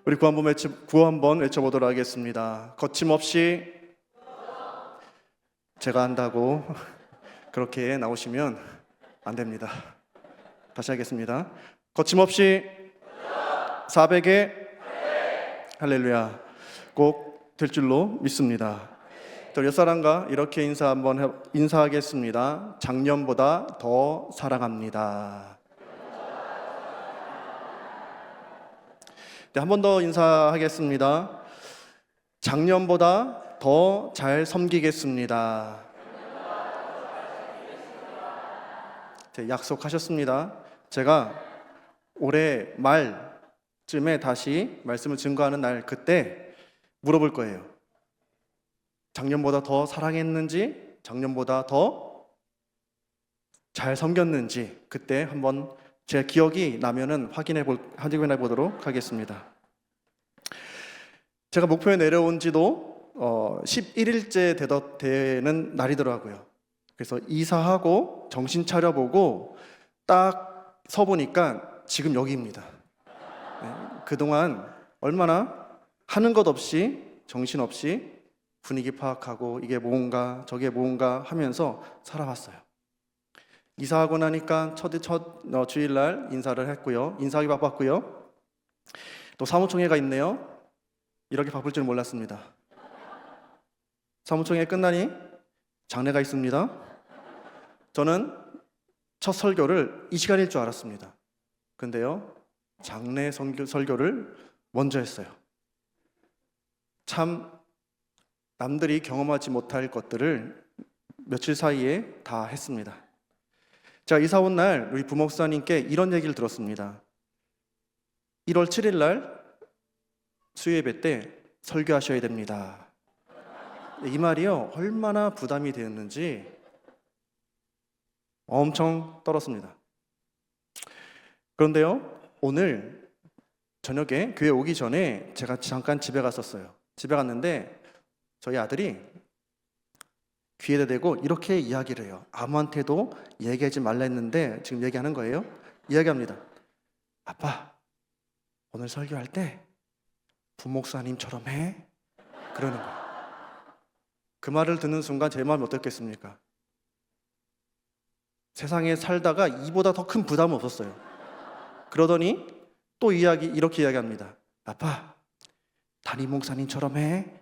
우리 구호 한번 외쳐보도록 하겠습니다. 거침없이 제가 한다고 그렇게 나오시면 안 됩니다. 다시 하겠습니다. 거침없이 400에 할렐루야 꼭 될 줄로 믿습니다. 또 옆사람과 이렇게 인사하겠습니다. 작년보다 더 사랑합니다. 네, 한 번 더 인사하겠습니다. 작년보다 더 잘 섬기겠습니다. 네, 약속하셨습니다. 제가 올해 말쯤에 다시 말씀을 증거하는 날 그때 물어볼 거예요. 작년보다 더 사랑했는지, 작년보다 더 잘 섬겼는지 그때 한번 제 기억이 나면은 확인해 보도록 하겠습니다. 제가 목표에 내려온 지도 11일째 되는 날이더라고요. 그래서 이사하고 정신 차려보고 딱 서보니까 지금 여기입니다. 네, 그동안 얼마나 하는 것 없이 정신없이 분위기 파악하고 이게 뭔가 저게 뭔가 하면서 살아왔어요. 이사하고 나니까 첫 주일날 인사를 했고요. 인사하기 바빴고요. 또 사무총회가 있네요. 이렇게 바쁠 줄 몰랐습니다. 사무총회 끝나니 장례가 있습니다. 저는 첫 설교를 이 시간일 줄 알았습니다. 근데요, 장례 설교를 먼저 했어요. 참 남들이 경험하지 못할 것들을 며칠 사이에 다 했습니다. 제가 이사 온 날 우리 부목사님께 이런 얘기를 들었습니다. 1월 7일 날 수요예배 때 설교하셔야 됩니다. 이 말이요, 얼마나 부담이 되었는지 엄청 떨었습니다. 그런데요, 오늘 저녁에 교회 오기 전에 제가 잠깐 집에 갔었어요. 집에 갔는데 저희 아들이 귀에다 대고 이렇게 이야기를 해요. 아무한테도 얘기하지 말라 했는데 지금 얘기하는 거예요. 이야기합니다. 아빠, 오늘 설교할 때 부목사님처럼 해. 그러는 거예요. 그 말을 듣는 순간 제 마음이 어떻겠습니까? 세상에 살다가 이보다 더 큰 부담은 없었어요. 그러더니 또 이렇게 이야기합니다. 아빠, 담임 목사님처럼 해.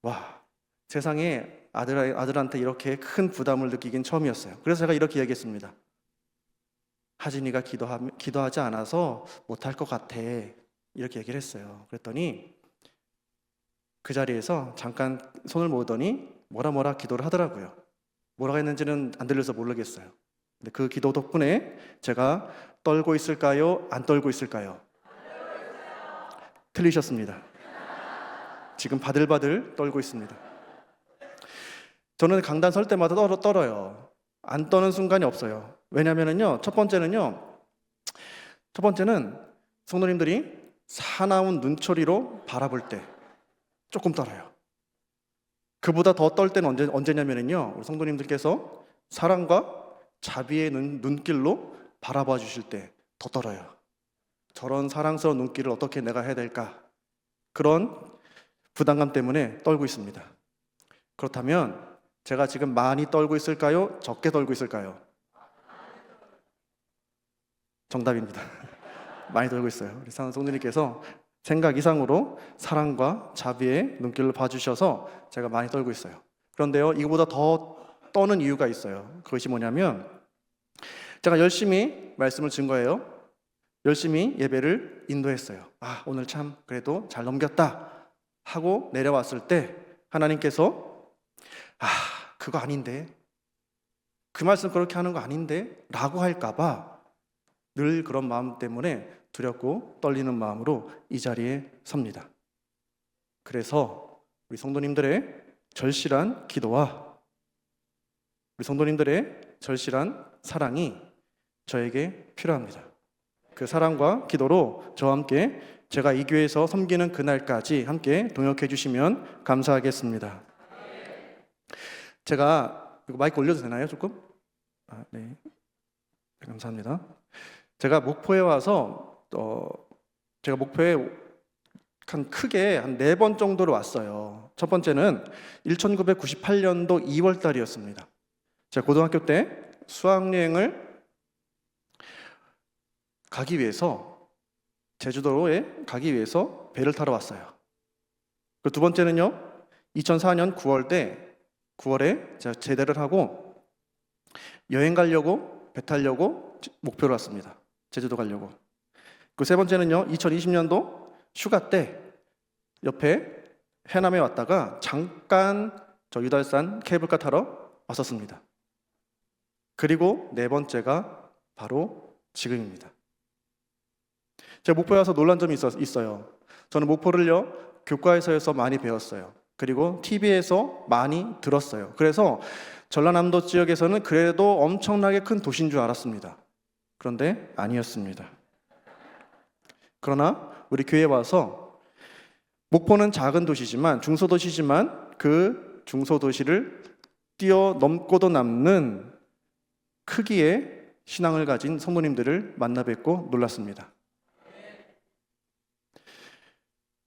와, 세상에 아들한테 이렇게 큰 부담을 느끼긴 처음이었어요. 그래서 제가 이렇게 얘기했습니다. 하진이가 기도하지 않아서 못할 것 같아. 이렇게 얘기를 했어요. 그랬더니 그 자리에서 잠깐 손을 모으더니 뭐라 기도를 하더라고요. 뭐라고 했는지는 안 들려서 모르겠어요. 근데 그 기도 덕분에 제가 떨고 있을까요? 안 떨고 있을까요? 틀리셨습니다. 지금 바들바들 떨고 있습니다. 저는 강단 설 때마다 떨어요. 안 떠는 순간이 없어요. 왜냐면은요, 첫 번째는 성도님들이 사나운 눈초리로 바라볼 때 조금 떨어요. 그보다 더 떨 때는 언제냐면은요, 우리 성도님들께서 사랑과 자비의 눈길로 바라봐 주실 때 더 떨어요. 저런 사랑스러운 눈길을 어떻게 내가 해야 될까? 그런 부담감 때문에 떨고 있습니다. 그렇다면 제가 지금 많이 떨고 있을까요? 적게 떨고 있을까요? 정답입니다. 많이 떨고 있어요. 우리 성도님께서 생각 이상으로 사랑과 자비의 눈길로 봐주셔서 제가 많이 떨고 있어요. 그런데요, 이거보다 더 떠는 이유가 있어요. 그것이 뭐냐면 제가 열심히 말씀을 증거해요. 열심히 예배를 인도했어요. 오늘 참 그래도 잘 넘겼다 하고 내려왔을 때 하나님께서 그거 아닌데, 그 말씀 그렇게 하는 거 아닌데 라고 할까봐 늘 그런 마음 때문에 두렵고 떨리는 마음으로 이 자리에 섭니다. 그래서 우리 성도님들의 절실한 기도와 우리 성도님들의 절실한 사랑이 저에게 필요합니다. 그 사랑과 기도로 저와 함께 제가 이 교회에서 섬기는 그날까지 함께 동역해 주시면 감사하겠습니다. 제가 이거 마이크 올려도 되나요? 조금? 네. 감사합니다. 제가 목포에 와서 제가 목표에 크게 한 4번 정도로 왔어요. 첫 번째는 1998년도 2월 달이었습니다. 제가 고등학교 때 수학여행을 가기 위해서, 제주도에 가기 위해서 배를 타러 왔어요. 그 두 번째는요, 2004년 9월에 제가 제대를 하고 여행 가려고, 배 타려고 목표로 왔습니다. 제주도 가려고. 그 세 번째는요, 2020년도 휴가 때 옆에 해남에 왔다가 잠깐 저 유달산 케이블카 타러 왔었습니다. 그리고 네 번째가 바로 지금입니다. 제가 목포에 와서 놀란 점이 있어요. 저는 목포를요, 교과에서 많이 배웠어요. 그리고 TV에서 많이 들었어요. 그래서 전라남도 지역에서는 그래도 엄청나게 큰 도시인 줄 알았습니다. 그런데 아니었습니다. 그러나 우리 교회에 와서 목포는 작은 도시지만, 중소도시지만 그 중소도시를 뛰어넘고도 남는 크기의 신앙을 가진 성도님들을 만나 뵙고 놀랐습니다.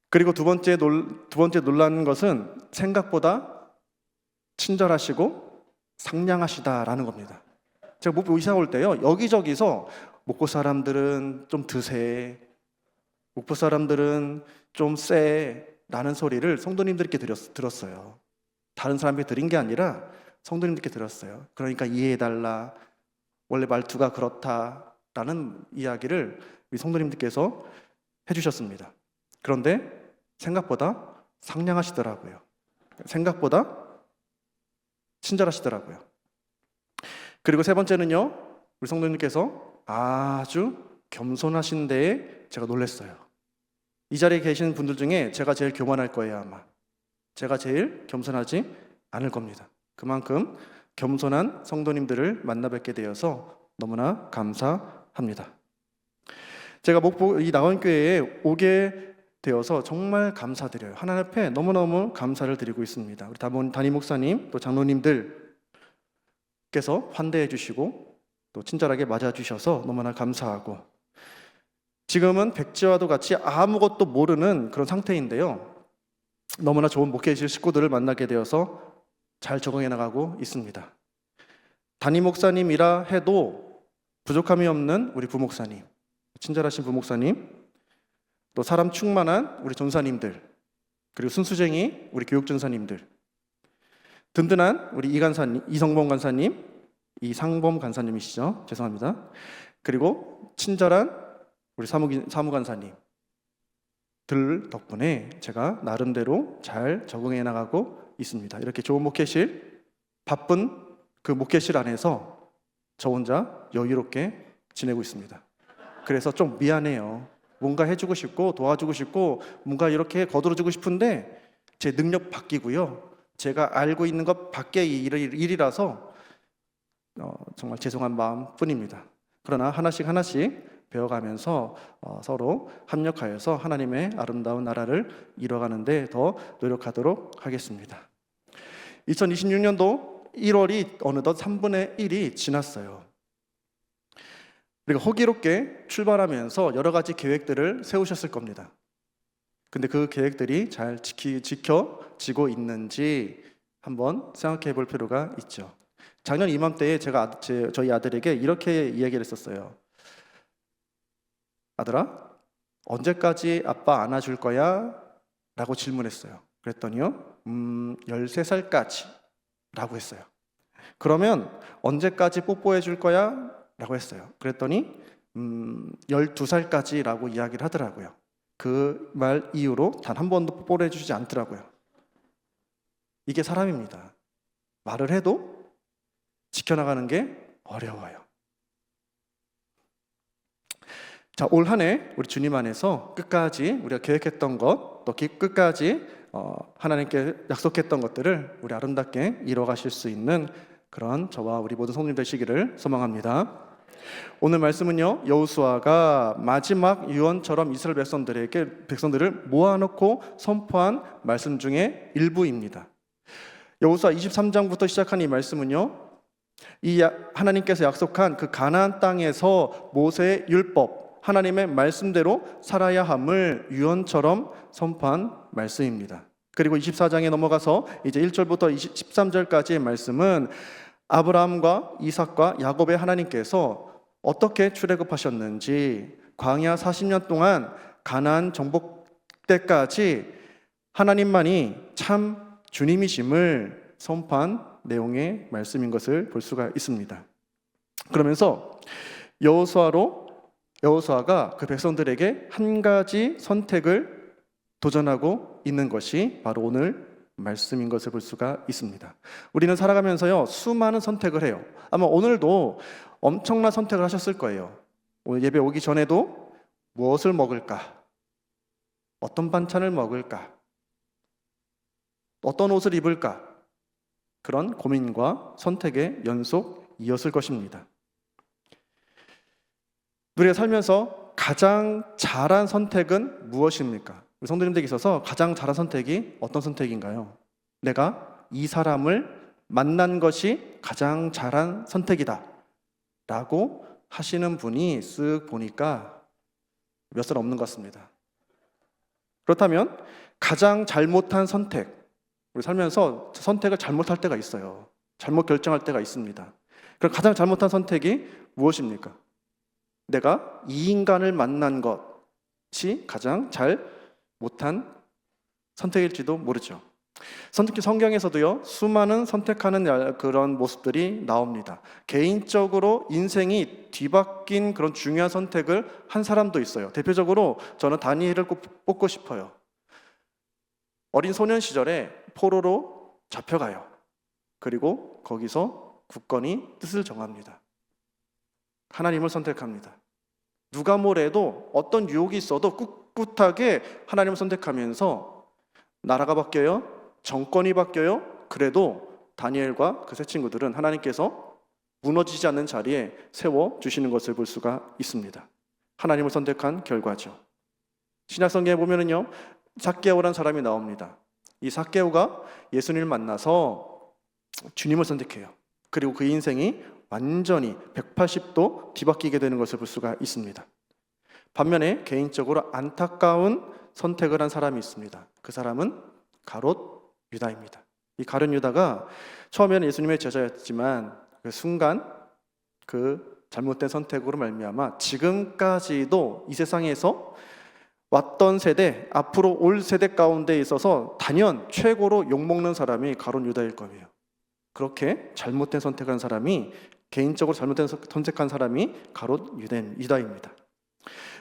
그리고 두 번째 놀란 것은 생각보다 친절하시고 상냥하시다라는 겁니다. 제가 목포 이사 올 때요, 여기저기서 목포 사람들은 좀 드세, 목포 사람들은 좀 세 라는 소리를 성도님들께 들었어요. 다른 사람에게 들은 게 아니라 성도님들께 들었어요. 그러니까 이해해달라, 원래 말투가 그렇다라는 이야기를 우리 성도님들께서 해주셨습니다. 그런데 생각보다 상냥하시더라고요. 생각보다 친절하시더라고요. 그리고 세 번째는요, 우리 성도님께서 아주 겸손하신 데에 제가 놀랐어요. 이 자리에 계신 분들 중에 제가 제일 교만할 거예요. 아마 제가 제일 겸손하지 않을 겁니다. 그만큼 겸손한 성도님들을 만나 뵙게 되어서 너무나 감사합니다. 제가 목포 이 나원교회에 오게 되어서 정말 감사드려요. 하나님 앞에 너무너무 감사를 드리고 있습니다. 우리 담임 목사님, 또 장로님들께서 환대해 주시고 또 친절하게 맞아 주셔서 너무나 감사하고, 지금은 백지와도 같이 아무것도 모르는 그런 상태인데요, 너무나 좋은 목회실 식구들을 만나게 되어서 잘 적응해 나가고 있습니다. 담임 목사님이라 해도 부족함이 없는 우리 부목사님, 친절하신 부목사님, 또 사람 충만한 우리 전사님들, 그리고 순수쟁이 우리 교육전사님들, 든든한 우리 이성범 간사님, 이상범 간사님이시죠? 죄송합니다. 그리고 친절한 우리 사무간사님들 덕분에 제가 나름대로 잘 적응해 나가고 있습니다. 이렇게 좋은 목회실, 바쁜 그 목회실 안에서 저 혼자 여유롭게 지내고 있습니다. 그래서 좀 미안해요. 뭔가 해주고 싶고 도와주고 싶고 뭔가 이렇게 거들어주고 싶은데 제 능력 바뀌고요, 제가 알고 있는 것 밖의 일이라서 정말 죄송한 마음뿐입니다. 그러나 하나씩 배워가면서 서로 협력하여서 하나님의 아름다운 나라를 이뤄가는 데 더 노력하도록 하겠습니다. 2026년도 1월이 어느덧 3분의 1이 지났어요. 우리가 호기롭게 출발하면서 여러 가지 계획들을 세우셨을 겁니다. 근데 그 계획들이 잘 지켜지고 있는지 한번 생각해 볼 필요가 있죠. 작년 이맘때에 제가 저희 아들에게 이렇게 이야기를 했었어요. 아들아, 언제까지 아빠 안아줄 거야? 라고 질문했어요. 그랬더니요, 13살까지 라고 했어요. 그러면 언제까지 뽀뽀해 줄 거야? 라고 했어요. 그랬더니 12살까지 라고 이야기를 하더라고요. 그 말 이후로 단 한 번도 뽀뽀를 해주지 않더라고요. 이게 사람입니다. 말을 해도 지켜나가는 게 어려워요. 자, 올 한 해 우리 주님 안에서 끝까지 우리가 계획했던 것, 또 끝까지 하나님께 약속했던 것들을 우리 아름답게 이뤄가실 수 있는 그런 저와 우리 모든 성도님 되시기를 소망합니다. 오늘 말씀은요, 여호수아가 마지막 유언처럼 이스라엘 백성들을 모아놓고 선포한 말씀 중에 일부입니다. 여호수아 23장부터 시작한 이 말씀은요, 이 하나님께서 약속한 그 가나안 땅에서 모세의 율법, 하나님의 말씀대로 살아야 함을 유언처럼 선포한 말씀입니다. 그리고 24장에 넘어가서 이제 1절부터 13절까지의 말씀은 아브라함과 이삭과 야곱의 하나님께서 어떻게 출애굽하셨는지, 광야 40년 동안 가나안 정복 때까지 하나님만이 참 주님이심을 선포한 내용의 말씀인 것을 볼 수가 있습니다. 그러면서 여호수아가 그 백성들에게 한 가지 선택을 도전하고 있는 것이 바로 오늘 말씀인 것을 볼 수가 있습니다. 우리는 살아가면서요, 수많은 선택을 해요. 아마 오늘도 엄청난 선택을 하셨을 거예요. 오늘 예배 오기 전에도 무엇을 먹을까? 어떤 반찬을 먹을까? 어떤 옷을 입을까? 그런 고민과 선택의 연속이었을 것입니다. 우리가 살면서 가장 잘한 선택은 무엇입니까? 우리 성도님들에게 있어서 가장 잘한 선택이 어떤 선택인가요? 내가 이 사람을 만난 것이 가장 잘한 선택이다 라고 하시는 분이 쓱 보니까 몇 살 없는 것 같습니다. 그렇다면 가장 잘못한 선택, 우리 살면서 선택을 잘못할 때가 있어요. 잘못 결정할 때가 있습니다. 그럼 가장 잘못한 선택이 무엇입니까? 내가 이 인간을 만난 것이 가장 잘못한 선택일지도 모르죠. 성경에서도요, 수많은 선택하는 그런 모습들이 나옵니다. 개인적으로 인생이 뒤바뀐 그런 중요한 선택을 한 사람도 있어요. 대표적으로 저는 다니엘을 꼭 뽑고 싶어요. 어린 소년 시절에 포로로 잡혀가요. 그리고 거기서 굳건히 뜻을 정합니다. 하나님을 선택합니다. 누가 뭐래도 어떤 유혹이 있어도 꿋꿋하게 하나님을 선택하면서 나라가 바뀌어요. 정권이 바뀌어요. 그래도 다니엘과 그 세 친구들은 하나님께서 무너지지 않는 자리에 세워주시는 것을 볼 수가 있습니다. 하나님을 선택한 결과죠. 신약성경에 보면은요, 삭개오라는 사람이 나옵니다. 이 삭개오가 예수님을 만나서 주님을 선택해요. 그리고 그 인생이 완전히 180도 뒤바뀌게 되는 것을 볼 수가 있습니다. 반면에 개인적으로 안타까운 선택을 한 사람이 있습니다. 그 사람은 가롯 유다입니다. 이 가룟 유다가 처음에는 예수님의 제자였지만 그 순간 그 잘못된 선택으로 말미암아 지금까지도 이 세상에서 왔던 세대, 앞으로 올 세대 가운데 있어서 단연 최고로 욕먹는 사람이 가룟 유다일 거예요. 그렇게 잘못된 선택한 사람이, 개인적으로 잘못된 선택한 사람이 가롯 유다입니다.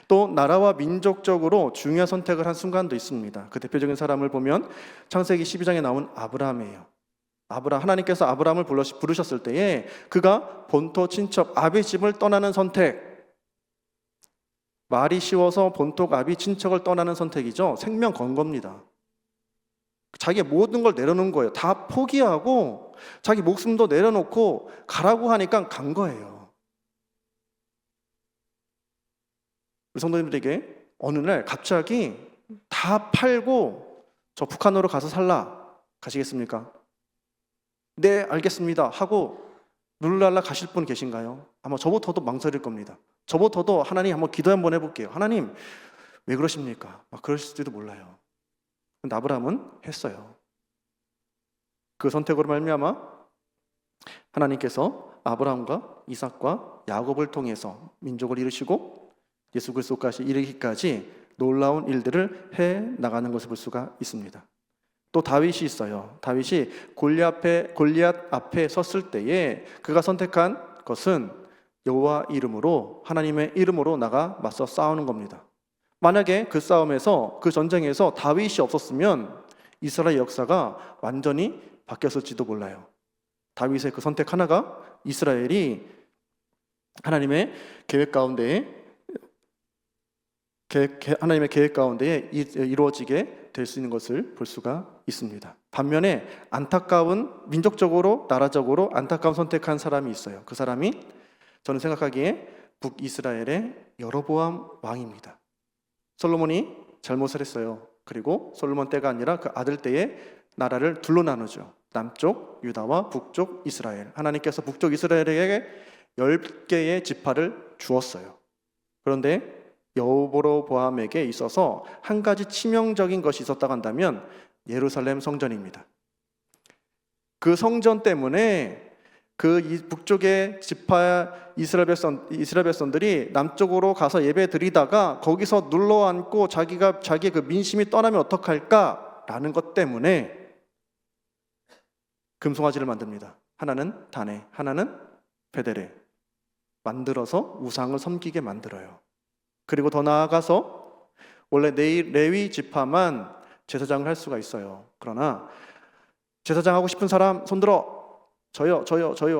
또 나라와 민족적으로 중요한 선택을 한 순간도 있습니다. 그 대표적인 사람을 보면 창세기 12장에 나온 아브라함이에요. 하나님께서 아브라함을 부르셨을 때에 그가 본토 친척 아비 집을 떠나는 선택, 말이 쉬워서 본토 아비 친척을 떠나는 선택이죠. 생명 건 겁니다. 자기의 모든 걸 내려놓은 거예요. 다 포기하고 자기 목숨도 내려놓고 가라고 하니까 간 거예요. 우리 성도님들에게 어느 날 갑자기 다 팔고 저 북한으로 가서 살라 가시겠습니까? 네, 알겠습니다 하고 룰랄라 가실 분 계신가요? 아마 저부터도 망설일 겁니다. 저부터도 하나님 한번 기도 한번 해볼게요. 하나님 왜 그러십니까? 막 그러실지도 몰라요. 근데 아브라함은 했어요. 그 선택으로 말미암아 하나님께서 아브라함과 이삭과 야곱을 통해서 민족을 이루시고 예수 그리스도까지 이르기까지 놀라운 일들을 해 나가는 것을 볼 수가 있습니다. 또 다윗이 있어요. 다윗이 골리앗 앞에 섰을 때에 그가 선택한 것은 여호와 이름으로, 하나님의 이름으로 나가 맞서 싸우는 겁니다. 만약에 그 싸움에서, 그 전쟁에서 다윗이 없었으면 이스라엘 역사가 완전히 바뀌었을지도 몰라요. 다윗의 그 선택 하나가 이스라엘이 하나님의 계획 가운데에 이루어지게 될 수 있는 것을 볼 수가 있습니다. 반면에 안타까운, 민족적으로, 나라적으로 안타까운 선택한 사람이 있어요. 그 사람이 저는 생각하기에 북이스라엘의 여로보암 왕입니다. 솔로몬이 잘못을 했어요. 그리고 솔로몬 때가 아니라 그 아들 때에 나라를 둘로 나누죠. 남쪽 유다와 북쪽 이스라엘. 하나님께서 북쪽 이스라엘에게 10개의 지파를 주었어요. 그런데 여로보암에게 있어서 한 가지 치명적인 것이 있었다고 한다면 예루살렘 성전입니다. 그 성전 때문에 그 북쪽의 지파 이스라엘 백성들이 남쪽으로 가서 예배 드리다가 거기서 눌러 앉고 자기의 그 민심이 떠나면 어떡할까라는 것 때문에 금송아지를 만듭니다. 하나는 다네, 하나는 베델에 만들어서 우상을 섬기게 만들어요. 그리고 더 나아가서 원래 레위 지파만 제사장을 할 수가 있어요. 그러나 제사장 하고 싶은 사람 손들어. 저요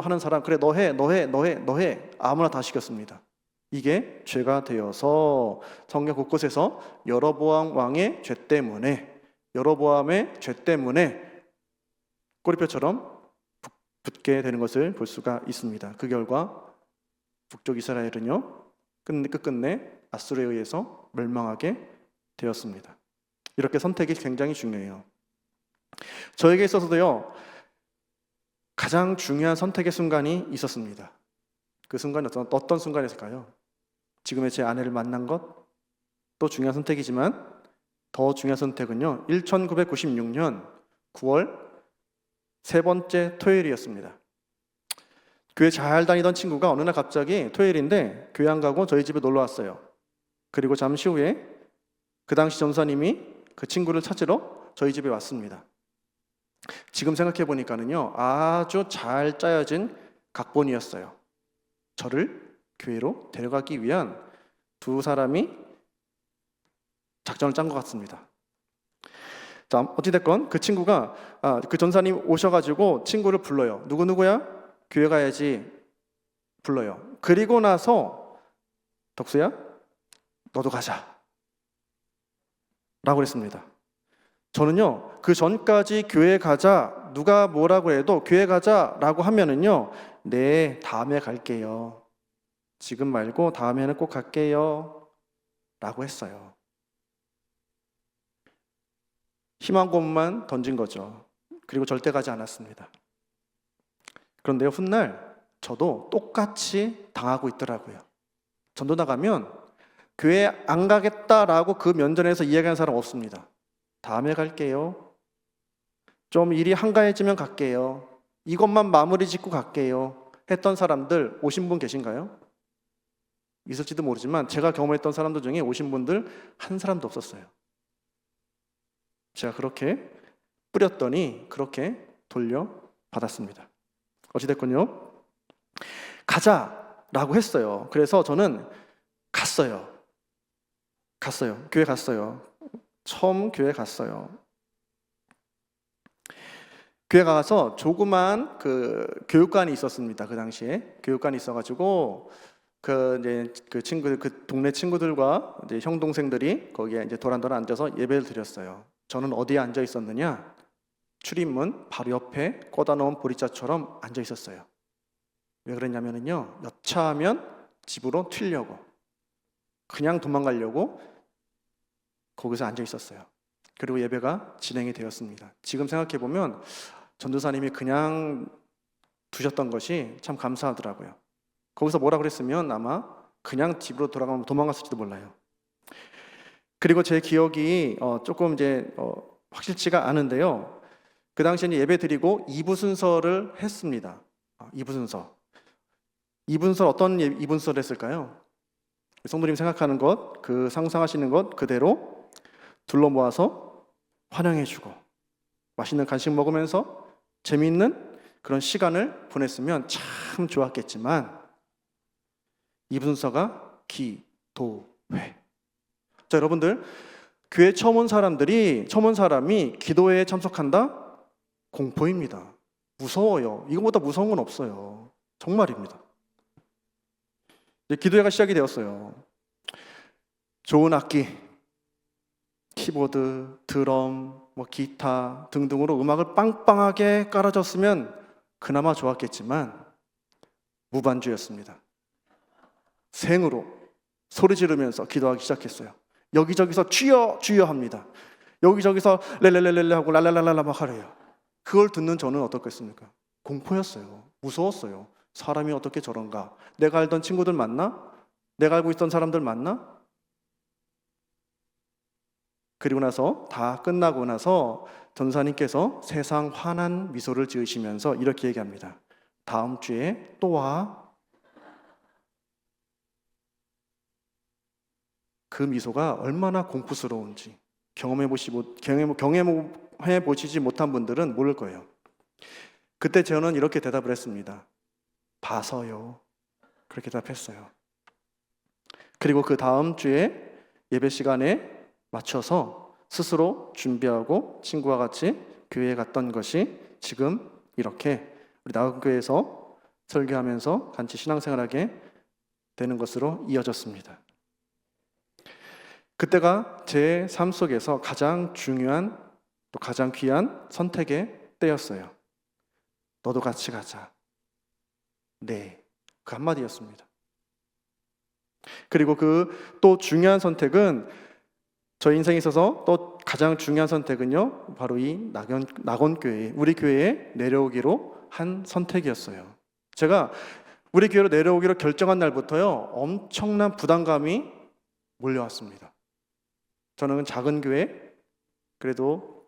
하는 사람, 그래 너 해 아무나 다 시켰습니다. 이게 죄가 되어서 성경 곳곳에서 여로보암 왕의 죄 때문에, 여로보암의 죄 때문에 꼬리뼈처럼 붙게 되는 것을 볼 수가 있습니다. 그 결과 북쪽 이스라엘은요 끝끝내 아수르에 의해서 멸망하게 되었습니다. 이렇게 선택이 굉장히 중요해요. 저에게 있어서도요 가장 중요한 선택의 순간이 있었습니다. 그 순간이 어떤 순간이었을까요? 지금의 제 아내를 만난 것도 중요한 선택이지만 더 중요한 선택은요 1996년 9월 세 번째 토요일이었습니다. 교회 잘 다니던 친구가 어느 날 갑자기 토요일인데 교회 안 가고 저희 집에 놀러 왔어요. 그리고 잠시 후에 그 당시 전사님이 그 친구를 찾으러 저희 집에 왔습니다. 지금 생각해 보니까는요 아주 잘 짜여진 각본이었어요. 저를 교회로 데려가기 위한 두 사람이 작전을 짠 것 같습니다. 자, 어찌됐건 그 친구가 그 전사님 오셔가지고 친구를 불러요. 누구야? 교회 가야지 불러요. 그리고 나서 덕수야 너도 가자 라고 했습니다. 저는요 그 전까지 교회 가자, 누가 뭐라고 해도 교회 가자라고 하면은요 네 다음에 갈게요, 지금 말고 다음에는 꼭 갈게요 라고 했어요. 희망고문만 던진 거죠. 그리고 절대 가지 않았습니다. 그런데요 훗날 저도 똑같이 당하고 있더라고요. 전도 나가면 교회 안 가겠다라고 그 면전에서 이야기하는 사람 없습니다. 다음에 갈게요, 좀 일이 한가해지면 갈게요, 이것만 마무리 짓고 갈게요 했던 사람들 오신 분 계신가요? 있을지도 모르지만 제가 경험했던 사람들 중에 오신 분들 한 사람도 없었어요. 제가 그렇게 뿌렸더니 그렇게 돌려받았습니다. 어찌됐건요 가자라고 했어요. 그래서 저는 갔어요. 교회 갔어요. 처음 교회 갔어요. 교회 가서 조그만 그 교육관이 있었습니다. 그 당시에 교육관이 있어가지고 그 친구들, 그 동네 친구들과 이제 형 동생들이 거기에 이제 도란도란 앉아서 예배를 드렸어요. 저는 어디에 앉아 있었느냐? 출입문 바로 옆에 꽂아 놓은 보리자처럼 앉아 있었어요. 왜 그랬냐면요 여차하면 집으로 튀려고, 그냥 도망가려고 거기서 앉아 있었어요. 그리고 예배가 진행이 되었습니다. 지금 생각해 보면 전도사님이 그냥 두셨던 것이 참 감사하더라고요. 거기서 뭐라 그랬으면 아마 그냥 집으로 돌아가면 도망갔을지도 몰라요. 그리고 제 기억이 조금 이제 확실치가 않은데요. 그 당시에 예배 드리고 2부 순서를 했습니다. 2부 순서. 2부 순서 어떤 2부 순서를 했을까요? 성도님 생각하는 것, 그 상상하시는 것 그대로 둘러 모아서 환영해주고 맛있는 간식 먹으면서 재미있는 그런 시간을 보냈으면 참 좋았겠지만 2부 순서가 기도회. 자, 여러분들 교회 처음 온 사람이 기도회에 참석한다? 공포입니다. 무서워요. 이거보다 무서운 건 없어요. 정말입니다. 이제 기도회가 시작이 되었어요. 좋은 악기, 키보드, 드럼, 기타 등등으로 음악을 빵빵하게 깔아줬으면 그나마 좋았겠지만 무반주였습니다. 생으로 소리 지르면서 기도하기 시작했어요. 여기저기서 주여 주여 합니다. 여기저기서 렐렐렐렐레 하고 랄랄랄랄라 막 하래요. 그걸 듣는 저는 어떻겠습니까? 공포였어요. 무서웠어요. 사람이 어떻게 저런가? 내가 알던 친구들 맞나? 내가 알고 있던 사람들 맞나? 그리고 나서 다 끝나고 나서 전사님께서 세상 환한 미소를 지으시면서 이렇게 얘기합니다. 다음 주에 또 와. 그 미소가 얼마나 공포스러운지 경험해 보시지 못한 분들은 모를 거예요. 그때 저는 이렇게 대답을 했습니다. 봐서요. 그렇게 대답했어요. 그리고 그 다음 주에 예배 시간에 맞춰서 스스로 준비하고 친구와 같이 교회에 갔던 것이 지금 이렇게 우리 나은교회에서 설교하면서 같이 신앙생활하게 되는 것으로 이어졌습니다. 그때가 제 삶 속에서 가장 중요한 또 가장 귀한 선택의 때였어요. 너도 같이 가자. 네, 그 한마디였습니다. 그리고 그 또 중요한 선택은 저희 인생에 있어서 또 가장 중요한 선택은요, 바로 이 낙원교회, 우리 교회에 내려오기로 한 선택이었어요. 제가 우리 교회로 내려오기로 결정한 날부터요, 엄청난 부담감이 몰려왔습니다. 저는 작은 교회, 그래도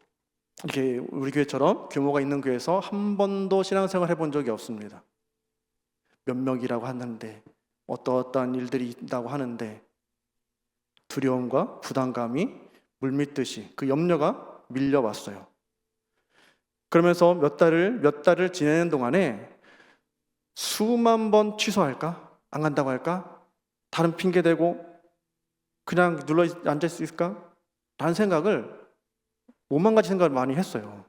이렇게 우리 교회처럼 규모가 있는 교회에서 한 번도 신앙생활 해본 적이 없습니다. 몇 명이라고 하는데 어떠한 일들이 있다고 하는데 두려움과 부담감이 물밀듯이 그 염려가 밀려왔어요. 그러면서 몇 달을 지내는 동안에 수만 번 취소할까? 안 간다고 할까? 다른 핑계 대고 그냥 눌러 앉아 있을까? 라는 생각을 오만 가지 생각을 많이 했어요.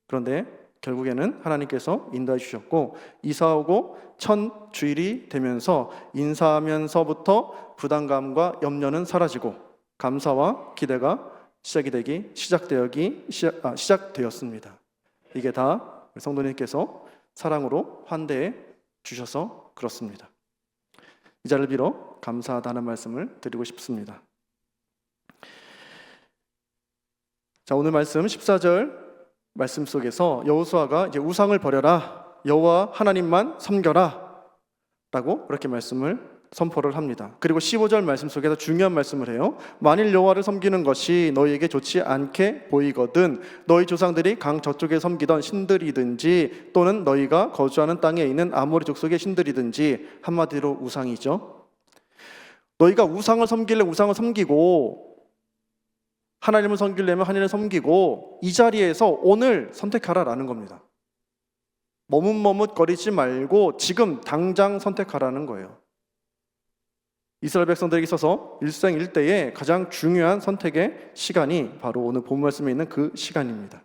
그런데 결국에는 하나님께서 인도해 주셨고 이사 오고 첫 주일이 되면서 인사하면서부터 부담감과 염려는 사라지고 감사와 기대가 시작되었습니다. 이게 다 성도님께서 사랑으로 환대해 주셔서 그렇습니다. 이 자리를 빌어 감사하다는 말씀을 드리고 싶습니다. 자, 오늘 말씀 14절 말씀 속에서 여호수아가 이제 우상을 버려라, 여호와 하나님만 섬겨라 라고 그렇게 말씀을 선포를 합니다. 그리고 15절 말씀 속에서 중요한 말씀을 해요. 만일 여호와를 섬기는 것이 너희에게 좋지 않게 보이거든 너희 조상들이 강 저쪽에 섬기던 신들이든지 또는 너희가 거주하는 땅에 있는 아모리 족속의 신들이든지, 한마디로 우상이죠. 너희가 우상을 섬길래 우상을 섬기고 하나님을 섬기려면 하나님을 섬기고 이 자리에서 오늘 선택하라라는 겁니다. 머뭇머뭇거리지 말고 지금 당장 선택하라는 거예요. 이스라엘 백성들에게 있어서 일생일대의 가장 중요한 선택의 시간이 바로 오늘 본 말씀에 있는 그 시간입니다.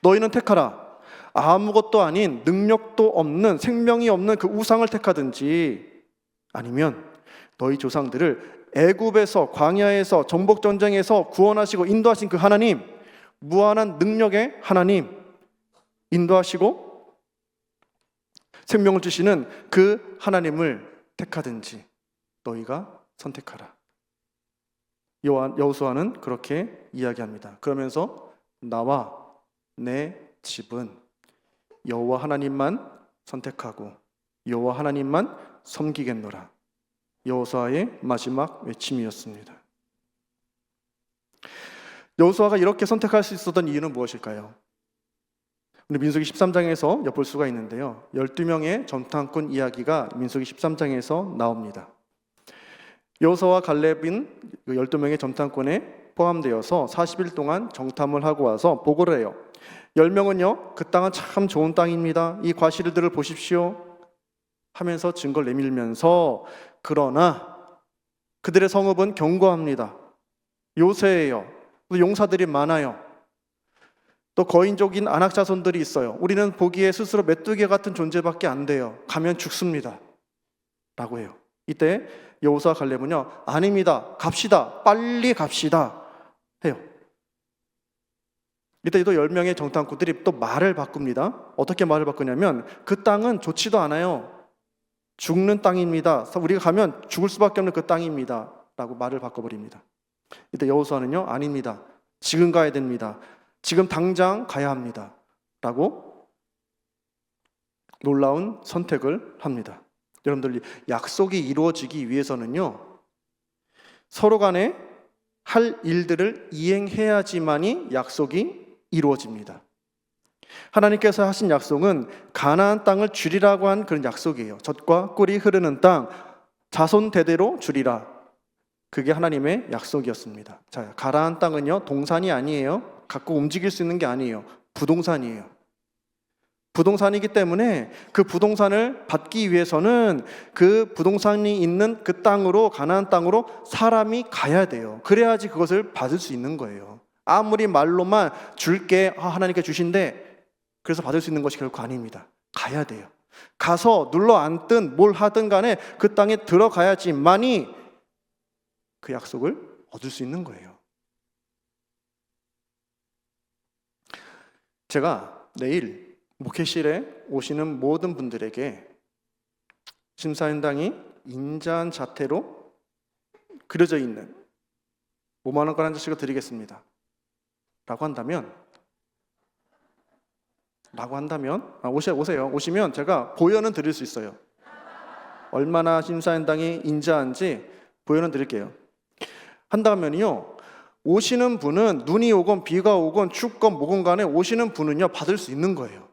너희는 택하라. 아무것도 아닌 능력도 없는 생명이 없는 그 우상을 택하든지 아니면 너희 조상들을 애굽에서 광야에서 정복 전쟁에서 구원하시고 인도하신 그 하나님, 무한한 능력의 하나님 인도하시고 생명을 주시는 그 하나님을 택하든지 너희가 선택하라. 여호수아는 그렇게 이야기합니다. 그러면서 나와 내 집은 여호와 하나님만 선택하고 여호와 하나님만 섬기겠노라. 여호수아의 마지막 외침이었습니다. 여호수아가 이렇게 선택할 수 있었던 이유는 무엇일까요? 우리 민수기 13장에서 엿볼 수가 있는데요, 12명의 정탐꾼 이야기가 민수기 13장에서 나옵니다. 여호수아와 갈렙인 12명의 정탐꾼에 포함되어서 40일 동안 정탐을 하고 와서 보고를 해요. 10명은요, 그 땅은 참 좋은 땅입니다, 이 과실들을 보십시오 하면서 증거를 내밀면서, 그러나 그들의 성읍은 견고합니다. 요새예요. 또 용사들이 많아요. 또 거인족인 안악 자손들이 있어요. 우리는 보기에 스스로 메뚜기 같은 존재밖에 안 돼요. 가면 죽습니다 라고 해요. 이때 여호수아 갈렙은요, 아닙니다, 갑시다, 빨리 갑시다 해요. 이때 또 10명의 정탐꾼들이 또 말을 바꿉니다. 어떻게 말을 바꾸냐면, 그 땅은 좋지도 않아요. 죽는 땅입니다. 우리가 가면 죽을 수밖에 없는 그 땅입니다 라고 말을 바꿔버립니다. 이때 여호수아는요, 아닙니다, 지금 가야 됩니다, 지금 당장 가야 합니다 라고 놀라운 선택을 합니다. 여러분들, 약속이 이루어지기 위해서는요, 서로 간에 할 일들을 이행해야지만이 약속이 이루어집니다. 하나님께서 하신 약속은 가나안 땅을 주리라고 한 그런 약속이에요. 젖과 꿀이 흐르는 땅, 자손 대대로 주리라. 그게 하나님의 약속이었습니다. 자, 가나안 땅은요, 동산이 아니에요. 갖고 움직일 수 있는 게 아니에요. 부동산이에요. 부동산이기 때문에 그 부동산을 받기 위해서는 그 부동산이 있는 그 땅으로, 가나안 땅으로 사람이 가야 돼요. 그래야지 그것을 받을 수 있는 거예요. 아무리 말로만 줄게, 하나님께 주신대, 그래서 받을 수 있는 것이 결코 아닙니다. 가야 돼요. 가서 눌러 앉든 뭘 하든 간에 그 땅에 들어가야지만이 그 약속을 얻을 수 있는 거예요. 제가 내일 목회실에 오시는 모든 분들에게 심사인당이 인자한 자태로 그려져 있는 5만 원권 한 장씩을 드리겠습니다. 라고 한다면 오세요. 오시면 제가 보여는 드릴 수 있어요. 얼마나 심사인당이 인자한지 보여는 드릴게요. 한다면요, 오시는 분은 눈이 오건 비가 오건 춥건 뭐건 간에 오시는 분은요 받을 수 있는 거예요.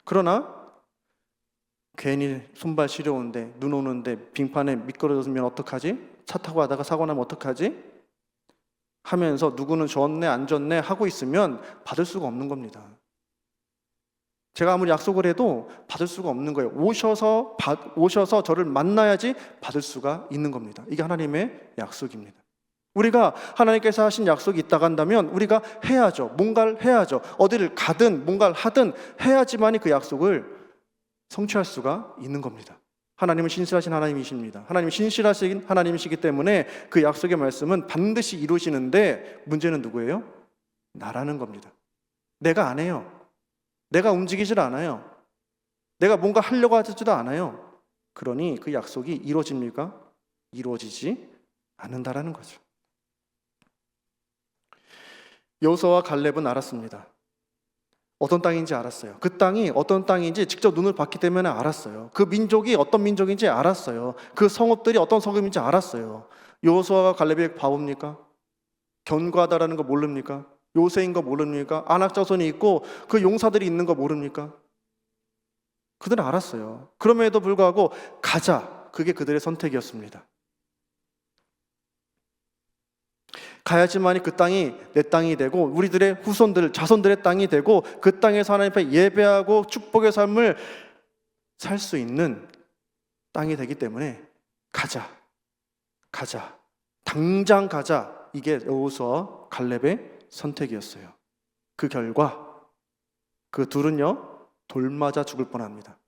그러나 괜히 손발 시려운데, 눈 오는데 빙판에 미끄러졌으면 어떡하지? 차 타고 가다가 사고 나면 어떡하지? 하면서 누구는 줬네 안 줬네 하고 있으면 받을 수가 없는 겁니다. 제가 아무리 약속을 해도 받을 수가 없는 거예요. 오셔서 저를 만나야지 받을 수가 있는 겁니다. 이게 하나님의 약속입니다. 우리가 하나님께서 하신 약속이 있다고 한다면 우리가 해야죠. 뭔가를 해야죠. 어디를 가든 뭔가를 하든 해야지만이 그 약속을 성취할 수가 있는 겁니다. 하나님은 신실하신 하나님이십니다. 하나님은 신실하신 하나님이시기 때문에 그 약속의 말씀은 반드시 이루시는데, 문제는 누구예요? 나라는 겁니다. 내가 안 해요. 내가 움직이질 않아요. 내가 뭔가 하려고 하지도 않아요. 그러니 그 약속이 이루어집니까? 이루어지지 않는다라는 거죠. 여호수아와 갈렙은 알았습니다. 어떤 땅인지 알았어요. 그 땅이 어떤 땅인지 직접 눈을 봤기 때문에 알았어요. 그 민족이 어떤 민족인지 알았어요. 그 성읍들이 어떤 성읍인지 알았어요. 여호수아와 갈렙이 바보입니까? 견고하다라는 거 모릅니까? 요새인 거 모릅니까? 아낙 자손이 있고 그 용사들이 있는 거 모릅니까? 그들은 알았어요. 그럼에도 불구하고 가자, 그게 그들의 선택이었습니다. 가야지만이 그 땅이 내 땅이 되고 우리들의 후손들, 자손들의 땅이 되고 그 땅에서 하나님 앞에 예배하고 축복의 삶을 살 수 있는 땅이 되기 때문에 가자, 당장 가자. 이게 여호수아와 갈렙의 선택이었어요. 그 결과 그 둘은요 돌맞아 죽을 뻔합니다.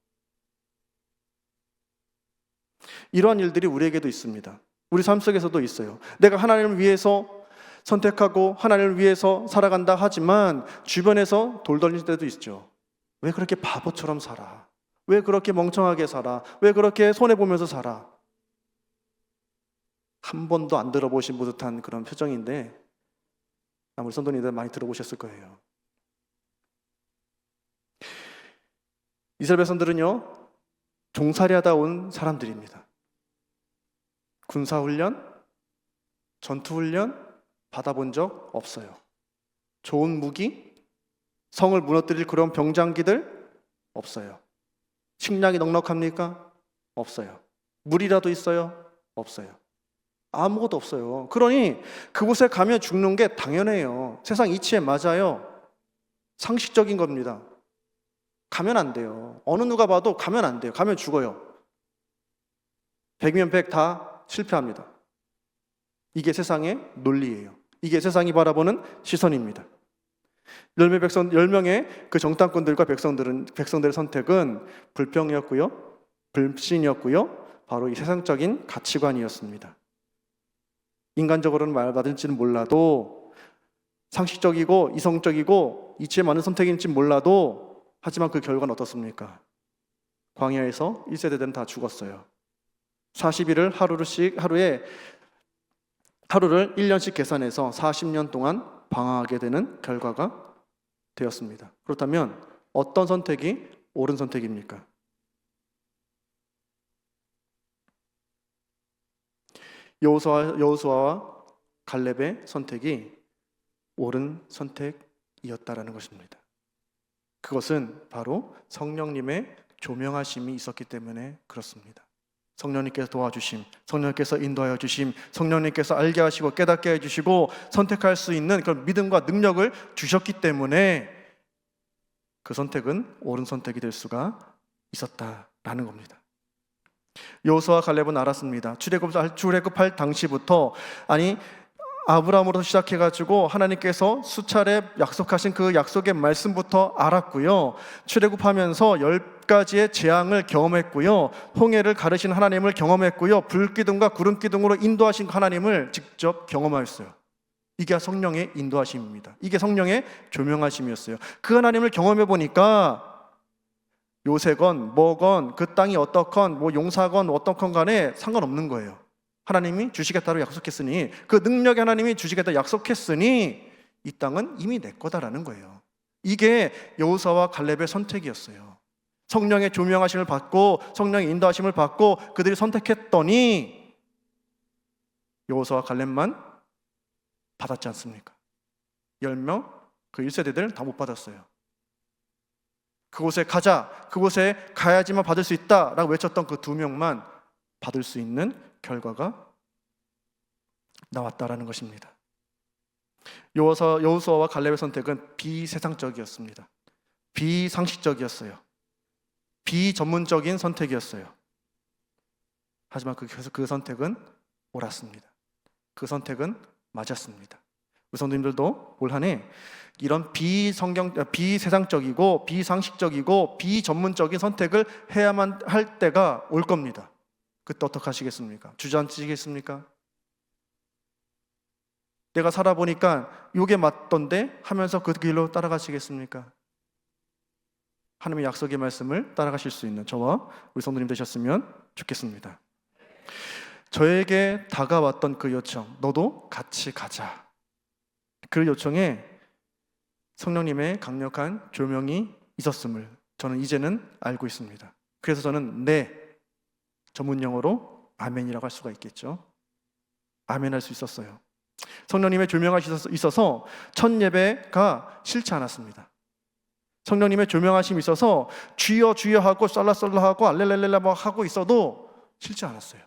이러한 일들이 우리에게도 있습니다. 우리 삶 속에서도 있어요. 내가 하나님을 위해서 선택하고 하나님을 위해서 살아간다 하지만 주변에서 돌 던질 때도 있죠. 왜 그렇게 바보처럼 살아? 왜 그렇게 멍청하게 살아? 왜 그렇게 손해보면서 살아? 한 번도 안 들어보신 듯한 그런 표정인데 우리 성도님들 많이 들어보셨을 거예요. 이스라엘 백성들은요 종살이 하다 온 사람들입니다. 군사훈련, 전투훈련 받아본 적 없어요. 좋은 무기, 성을 무너뜨릴 그런 병장기들 없어요. 식량이 넉넉합니까? 없어요. 물이라도 있어요? 없어요. 아무것도 없어요. 그러니 그곳에 가면 죽는 게 당연해요. 세상 이치에 맞아요. 상식적인 겁니다. 가면 안 돼요. 어느 누가 봐도 가면 안 돼요. 가면 죽어요. 100이면 100 다 실패합니다. 이게 세상의 논리예요. 이게 세상이 바라보는 시선입니다. 10명의 그 정탐꾼들과 백성들의 선택은 불평이었고요, 불신이었고요, 바로 이 세상적인 가치관이었습니다. 인간적으로는 말받을지는 몰라도, 상식적이고 이성적이고 이치에 맞는 선택인지 몰라도, 하지만 그 결과는 어떻습니까? 광야에서 1세대들은 다 죽었어요. 40일을 하루를 1년씩 계산해서 40년 동안 방황하게 되는 결과가 되었습니다. 그렇다면 어떤 선택이 옳은 선택입니까? 여호수아와 갈렙의 선택이 옳은 선택이었다라는 것입니다. 그것은 바로 성령님의 조명하심이 있었기 때문에 그렇습니다. 성령님께서 도와주심, 성령님께서 인도하여 주심, 성령님께서 알게 하시고 깨닫게 해주시고 선택할 수 있는 그런 믿음과 능력을 주셨기 때문에 그 선택은 옳은 선택이 될 수가 있었다라는 겁니다. 여호수아와 갈렙은 알았습니다. 출애굽할 당시부터, 아브라함으로부터 시작해가지고 하나님께서 수차례 약속하신 그 약속의 말씀부터 알았고요. 출애굽하면서 10가지의 재앙을 경험했고요. 홍해를 가르신 하나님을 경험했고요. 불기둥과 구름기둥으로 인도하신 하나님을 직접 경험하였어요. 이게 성령의 인도하심입니다. 이게 성령의 조명하심이었어요. 그 하나님을 경험해 보니까 요새건 뭐건 그 땅이 어떻건 뭐 용사건 어떻건 간에 상관없는 거예요. 하나님이 주시겠다고 약속했으니, 그 능력의 하나님이 주시겠다 약속했으니 이 땅은 이미 내 거다라는 거예요. 이게 여호수아와 갈렙의 선택이었어요. 성령의 조명하심을 받고 성령의 인도하심을 받고 그들이 선택했더니 여호수아와 갈렙만 받았지 않습니까? 10명 그 1세대들 다 못 받았어요. 그곳에 가자, 그곳에 가야지만 받을 수 있다라고 외쳤던 그 2명만 받을 수 있는 결과가 나왔다라는 것입니다. 여호수아와 갈렙의 선택은 비세상적이었습니다. 비상식적이었어요. 비전문적인 선택이었어요. 하지만 그 선택은 옳았습니다. 그 선택은 맞았습니다. 우리 성도님들도 올 한 해 이런 비세상적이고 비상식적이고 비전문적인 선택을 해야만 할 때가 올 겁니다. 그때 어떻게 하시겠습니까? 주저앉으시겠습니까? 내가 살아보니까 이게 맞던데 하면서 그 길로 따라가시겠습니까? 하나님의 약속의 말씀을 따라가실 수 있는 저와 우리 성도님 되셨으면 좋겠습니다. 저에게 다가왔던 그 요청, 너도 같이 가자. 그 요청에 성령님의 강력한 조명이 있었음을 저는 이제는 알고 있습니다. 그래서 저는 네, 전문 용어로 아멘이라고 할 수가 있겠죠. 아멘 할 수 있었어요. 성령님의 조명하심이 있어서 첫 예배가 싫지 않았습니다. 성령님의 조명하심이 있어서 주여 주여 하고 썰라썰라 하고 알렐렐렐라 막 하고 있어도 싫지 않았어요.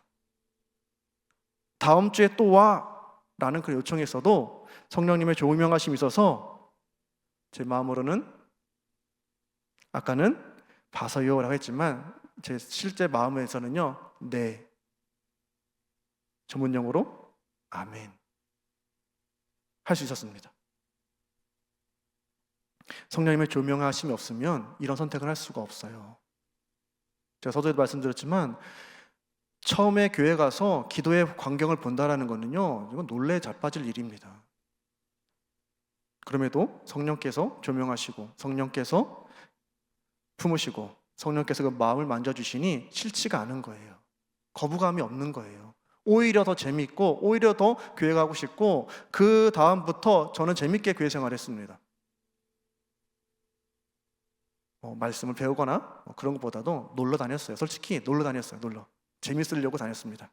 다음 주에 또 와 라는 그 요청이 있어도 성령님의 조명하심이 있어서 제 마음으로는 아까는 봐서요 라고 했지만 제 실제 마음에서는요, 네, 전문용어로 아멘 할 수 있었습니다. 성령님의 조명하심이 없으면 이런 선택을 할 수가 없어요. 제가 서두에도 말씀드렸지만 처음에 교회 가서 기도의 광경을 본다라는 거는요, 이건 놀래 자빠질 일입니다. 그럼에도 성령께서 조명하시고 성령께서 품으시고 성령께서 그 마음을 만져주시니 싫지가 않은 거예요. 거부감이 없는 거예요. 오히려 더 재밌고 오히려 더 교회 가고 싶고 그 다음부터 저는 재밌게 교회 생활했습니다. 말씀을 배우거나 그런 것보다도 놀러 다녔어요. 솔직히 놀러 다녔어요. 재밌으려고 다녔습니다.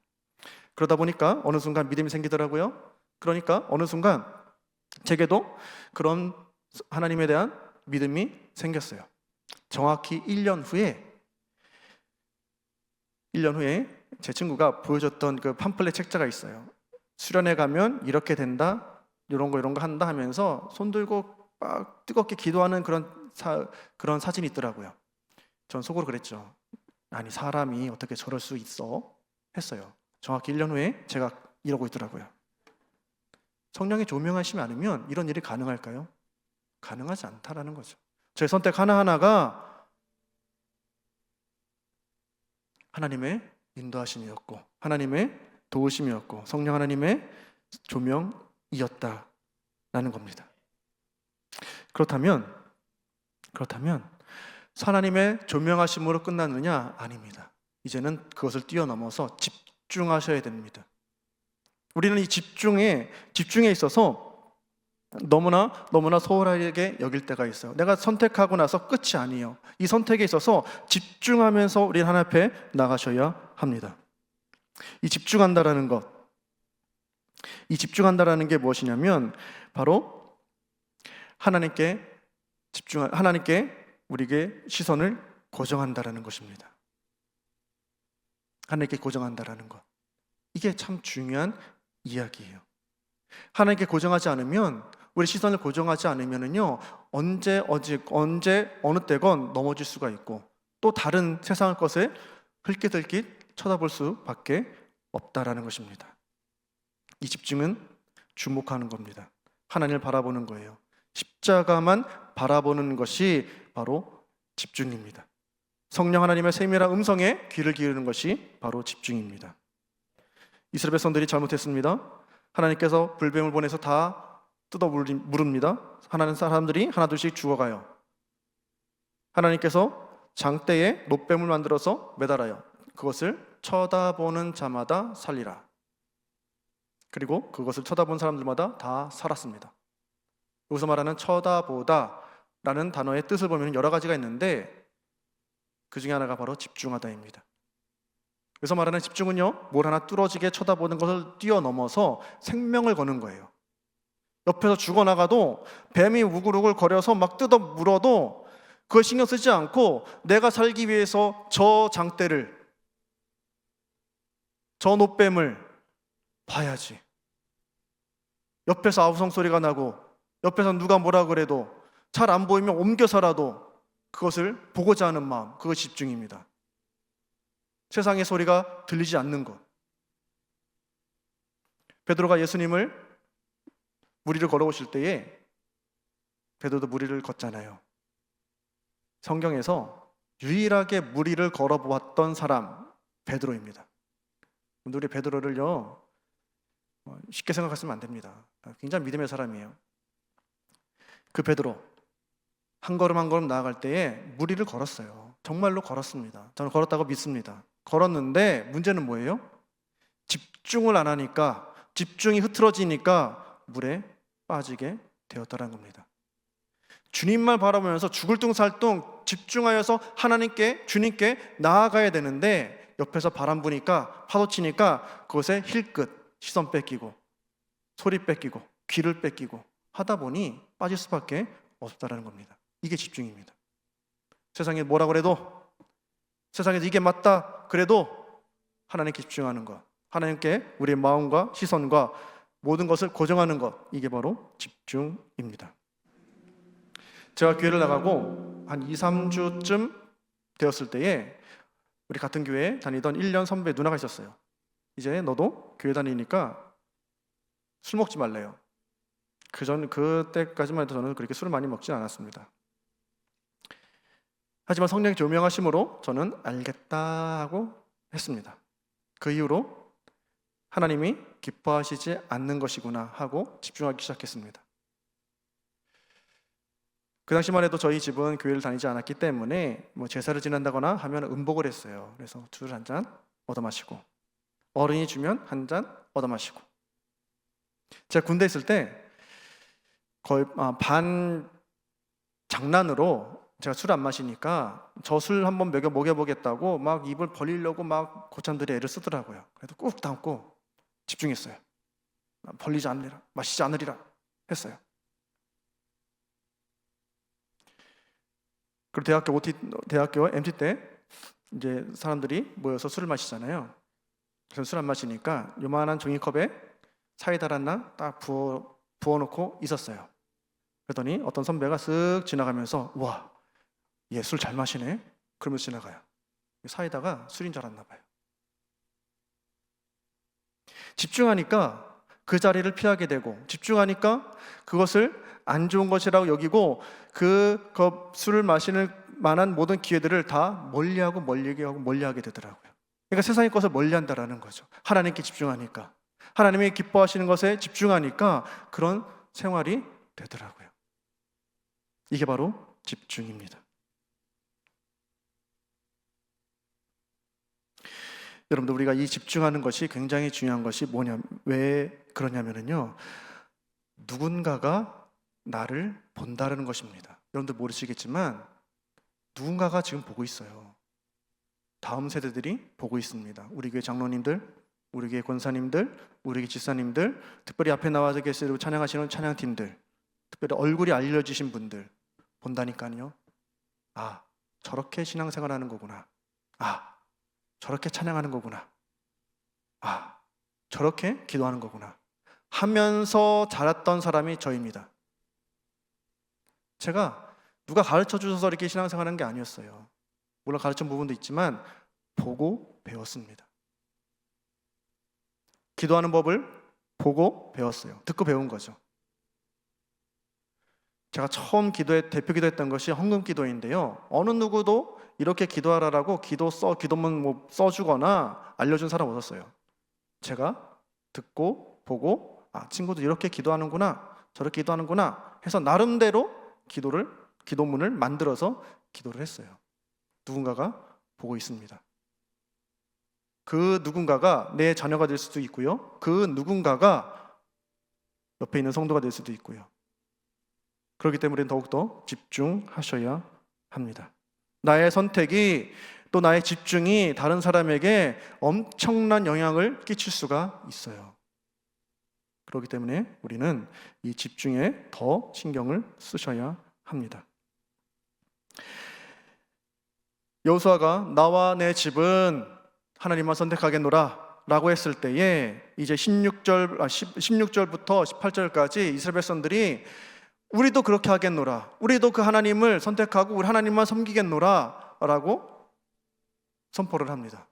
그러다 보니까 어느 순간 믿음이 생기더라고요. 그러니까 어느 순간 제게도 그런 하나님에 대한 믿음이 생겼어요. 정확히 1년 후에 제 친구가 보여줬던 그 팜플렛 책자가 있어요. 수련회 가면 이렇게 된다, 이런 거 한다 하면서 손 들고 막 뜨겁게 기도하는 그런 사진이 있더라고요. 전 속으로 그랬죠. 아니, 사람이 어떻게 저럴 수 있어? 했어요. 정확히 1년 후에 제가 이러고 있더라고요. 성령의 조명하심이 않으면 이런 일이 가능할까요? 가능하지 않다라는 거죠. 제 선택 하나하나가 하나님의 인도하심이었고 하나님의 도우심이었고 성령 하나님의 조명이었다라는 겁니다. 그렇다면 하나님의 조명하심으로 끝났느냐? 아닙니다. 이제는 그것을 뛰어넘어서 집중하셔야 됩니다. 우리는 이 집중에 있어서 너무나 소홀하게 여길 때가 있어요. 내가 선택하고 나서 끝이 아니에요. 이 선택에 있어서 집중하면서 우리 하나님 앞에 나가셔야 합니다. 이 집중한다라는 것, 이 집중한다라는 게 무엇이냐면 바로 하나님께 우리에게 시선을 고정한다라는 것입니다. 하나님께 고정한다라는 것. 이게 참 중요한 이야기예요. 하나님께 고정하지 않으면, 우리 시선을 고정하지 않으면은요, 언제 어느 때건 넘어질 수가 있고, 또 다른 세상의 것에 흘깃흘깃 쳐다볼 수밖에 없다라는 것입니다. 이 집중은 주목하는 겁니다. 하나님을 바라보는 거예요. 십자가만 바라보는 것이 바로 집중입니다. 성령 하나님의 세밀한 음성에 귀를 기울이는 것이 바로 집중입니다. 이스라엘 백성들이 잘못했습니다. 하나님께서 불뱀을 보내서 다 뜯어 물읍니다. 하나님 사람들이 하나둘씩 죽어가요. 하나님께서 장대에 놋뱀을 만들어서 매달아요. 그것을 쳐다보는 자마다 살리라. 그리고 그것을 쳐다본 사람들마다 다 살았습니다. 여기서 말하는 쳐다보다라는 단어의 뜻을 보면 여러 가지가 있는데 그 중에 하나가 바로 집중하다입니다. 그래서 말하는 집중은요, 뭘 하나 뚫어지게 쳐다보는 것을 뛰어넘어서 생명을 거는 거예요. 옆에서 죽어나가도 뱀이 우글우글 거려서 막 뜯어 물어도 그걸 신경 쓰지 않고 내가 살기 위해서 저 장대를, 저 놋뱀을 봐야지. 옆에서 아우성 소리가 나고 옆에서 누가 뭐라 그래도 잘 안 보이면 옮겨서라도 그것을 보고자 하는 마음, 그것이 집중입니다. 세상의 소리가 들리지 않는 것. 베드로가 예수님을 무리를 걸어오실 때에 베드로도 무리를 걷잖아요. 성경에서 유일하게 무리를 걸어보았던 사람 베드로입니다. 우리 베드로를요 쉽게 생각하시면 안 됩니다. 굉장히 믿음의 사람이에요. 그 베드로 한 걸음 한 걸음 나아갈 때에 무리를 걸었어요. 정말로 걸었습니다. 저는 걸었다고 믿습니다. 걸었는데 문제는 뭐예요? 집중을 안 하니까, 집중이 흐트러지니까 물에 빠지게 되었다는 겁니다. 주님만 바라보면서 죽을 둥살둥 집중하여서 하나님께, 주님께 나아가야 되는데 옆에서 바람 부니까, 파도 치니까 그것에 힐끗 시선 뺏기고 소리 뺏기고 귀를 뺏기고 하다 보니 빠질 수밖에 없다는 겁니다. 이게 집중입니다. 세상에 뭐라 그래도, 세상에서 이게 맞다 그래도 하나님께 집중하는 것, 하나님께 우리의 마음과 시선과 모든 것을 고정하는 것, 이게 바로 집중입니다. 제가 교회를 나가고 한 2, 3주쯤 되었을 때에 우리 같은 교회에 다니던 1년 선배 누나가 있었어요. 이제 너도 교회 다니니까 술 먹지 말래요. 그때까지만 해도 저는 그렇게 술을 많이 먹진 않았습니다. 하지만 성령의 조명하심으로 저는 알겠다 하고 했습니다. 그 이후로 하나님이 기뻐하시지 않는 것이구나 하고 집중하기 시작했습니다. 그 당시만 해도 저희 집은 교회를 다니지 않았기 때문에 제사를 지낸다거나 하면 음복을 했어요. 그래서 술 한 잔 얻어 마시고, 어른이 주면 한 잔 얻어 마시고. 제가 군대 있을 때 거의 반 장난으로 제가 술 안 마시니까 저 술 한번 먹여보겠다고 막 입을 벌리려고 막 고참들이 애를 쓰더라고요. 그래도 꾹 담고 집중했어요. 벌리지 않으리라, 마시지 않으리라 했어요. 그리고 대학교 MT 때 이제 사람들이 모여서 술을 마시잖아요. 그래서 술 안 마시니까 요만한 종이컵에 사이다를 하나 딱 부어놓고 있었어요. 그랬더니 어떤 선배가 쓱 지나가면서 와, 얘 술 잘 마시네? 그러면서 지나가요. 사이다가 술인 줄 알았나 봐요. 집중하니까 그 자리를 피하게 되고, 집중하니까 그것을 안 좋은 것이라고 여기고 그 술을 마시는 만한 모든 기회들을 다 멀리하게 되더라고요. 그러니까 세상의 것을 멀리한다라는 거죠. 하나님께 집중하니까, 하나님이 기뻐하시는 것에 집중하니까 그런 생활이 되더라고요. 이게 바로 집중입니다. 여러분들, 우리가 이 집중하는 것이 굉장히 중요한 것이 왜 그러냐면요, 누군가가 나를 본다는 것입니다. 여러분들 모르시겠지만 누군가가 지금 보고 있어요. 다음 세대들이 보고 있습니다. 우리 교회 장로님들, 우리 교회 권사님들, 우리 교회 지사님들, 특별히 앞에 나와서 계시고 찬양하시는 찬양팀들, 특별히 얼굴이 알려지신 분들 본다니까요. 아, 저렇게 신앙생활하는 거구나. 아, 저렇게 찬양하는 거구나. 아, 저렇게 기도하는 거구나 하면서 자랐던 사람이 저입니다. 제가 누가 가르쳐 주셔서 이렇게 신앙생활하는 게 아니었어요. 물론 가르친 부분도 있지만 보고 배웠습니다. 기도하는 법을 보고 배웠어요. 듣고 배운 거죠. 제가 처음 대표 기도했던 것이 헌금 기도인데요. 어느 누구도 이렇게 기도하라라고 기도문 뭐 써주거나 알려준 사람 없었어요. 제가 듣고 보고 친구들 이렇게 기도하는구나, 저렇게 기도하는구나 해서 나름대로 기도문을 만들어서 기도를 했어요. 누군가가 보고 있습니다. 그 누군가가 내 자녀가 될 수도 있고요. 그 누군가가 옆에 있는 성도가 될 수도 있고요. 그렇기 때문에 더욱더 집중하셔야 합니다. 나의 선택이 또 나의 집중이 다른 사람에게 엄청난 영향을 끼칠 수가 있어요. 그렇기 때문에 우리는 이 집중에 더 신경을 쓰셔야 합니다. 여호수아가 나와 내 집은 하나님만 선택하겠노라 라고 했을 때에 이제 16절부터 18절까지 이스라엘 백성들이 우리도 그렇게 하겠노라, 우리도 그 하나님을 선택하고 우리 하나님만 섬기겠노라 라고 선포를 합니다.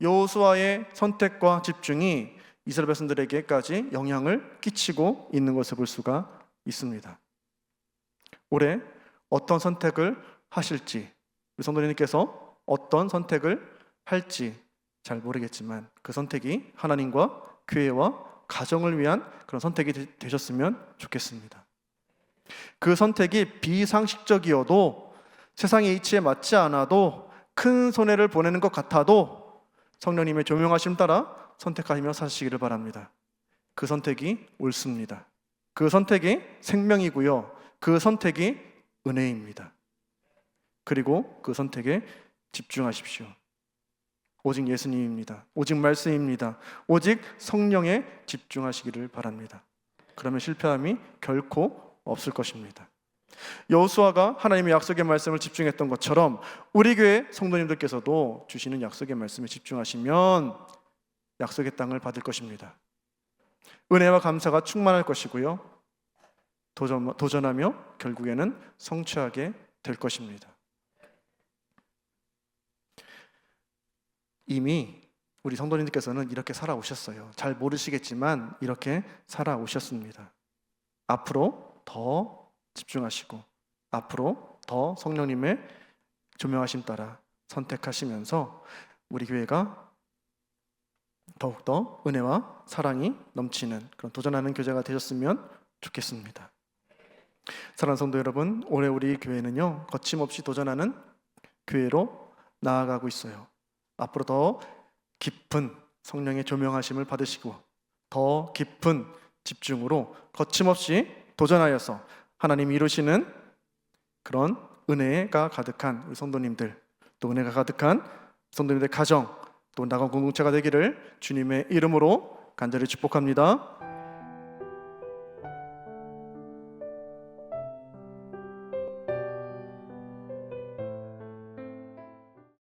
여호수아의 선택과 집중이 이스라엘 백성들에게까지 영향을 끼치고 있는 것을 볼 수가 있습니다. 올해 어떤 선택을 하실지, 우리 성도님께서 어떤 선택을 할지 잘 모르겠지만 그 선택이 하나님과 교회와 가정을 위한 그런 선택이 되셨으면 좋겠습니다. 그 선택이 비상식적이어도 세상의 이치에 맞지 않아도 큰 손해를 보내는 것 같아도 성령님의 조명하심 따라 선택하시며 사시기를 바랍니다. 그 선택이 옳습니다. 그 선택이 생명이고요. 그 선택이 은혜입니다. 그리고 그 선택에 집중하십시오. 오직 예수님입니다. 오직 말씀입니다. 오직 성령에 집중하시기를 바랍니다. 그러면 실패함이 결코 없을 것입니다. 여호수아가 하나님의 약속의 말씀을 집중했던 것처럼 우리 교회 성도님들께서도 주시는 약속의 말씀에 집중하시면 약속의 땅을 받을 것입니다. 은혜와 감사가 충만할 것이고요. 도전하며 결국에는 성취하게 될 것입니다. 이미 우리 성도님들께서는 이렇게 살아오셨어요. 잘 모르시겠지만 이렇게 살아오셨습니다. 앞으로 더 집중하시고 앞으로 더 성령님의 조명하심 따라 선택하시면서 우리 교회가 더욱더 은혜와 사랑이 넘치는 그런 도전하는 교제가 되셨으면 좋겠습니다. 사랑하는 성도 여러분, 올해 우리 교회는요 거침없이 도전하는 교회로 나아가고 있어요. 앞으로 더 깊은 성령의 조명하심을 받으시고 더 깊은 집중으로 거침없이 도전하여서 하나님이 이루시는 그런 은혜가 가득한 우리 성도님들, 또 은혜가 가득한 성도님들의 가정, 또 나간 공동체가 되기를 주님의 이름으로 간절히 축복합니다.